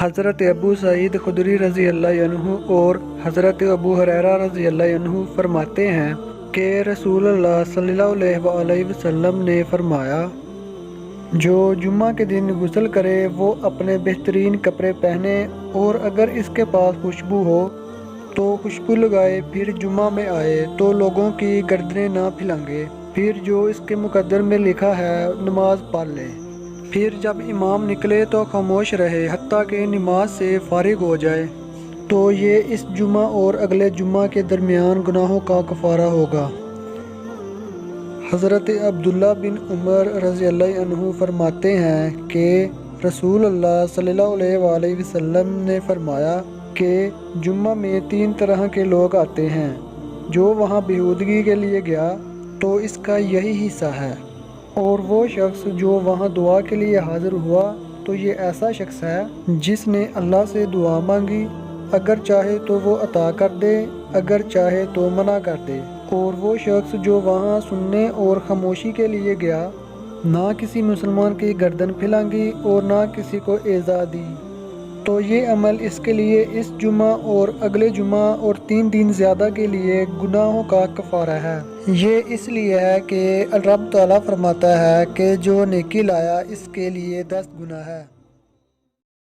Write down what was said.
حضرت ابو سعید خدری رضی اللہ عنہ اور حضرت ابو ہریرہ رضی اللہ عنہ فرماتے ہیں کہ رسول اللہ صلی اللہ علیہ وآلہ وسلم نے فرمایا، جو جمعہ کے دن غسل کرے وہ اپنے بہترین کپڑے پہنے اور اگر اس کے پاس خوشبو ہو تو خوشبو لگائے، پھر جمعہ میں آئے تو لوگوں کی گردنیں نہ پھلانگے، پھر جو اس کے مقدر میں لکھا ہے نماز پڑھ لے، پھر جب امام نکلے تو خاموش رہے حتیٰ کہ نماز سے فارغ ہو جائے، تو یہ اس جمعہ اور اگلے جمعہ کے درمیان گناہوں کا کفارہ ہوگا۔ حضرت عبداللہ بن عمر رضی اللہ عنہ فرماتے ہیں کہ رسول اللہ صلی اللہ علیہ وآلہ وسلم نے فرمایا کہ جمعہ میں 3 طرح کے لوگ آتے ہیں، جو وہاں بیہودگی کے لیے گیا تو اس کا یہی حصہ ہے، اور وہ شخص جو وہاں دعا کے لیے حاضر ہوا تو یہ ایسا شخص ہے جس نے اللہ سے دعا مانگی، اگر چاہے تو وہ عطا کر دے، اگر چاہے تو منع کر دے، اور وہ شخص جو وہاں سننے اور خاموشی کے لیے گیا، نہ کسی مسلمان کی گردن پھلانگی اور نہ کسی کو ایذا دی، تو یہ عمل اس کے لیے اس جمعہ اور اگلے جمعہ اور 3 دن زیادہ کے لیے گناہوں کا کفارہ ہے۔ یہ اس لیے ہے کہ رب تعالیٰ فرماتا ہے کہ جو نیکی لایا اس کے لیے 10 گنا ہے۔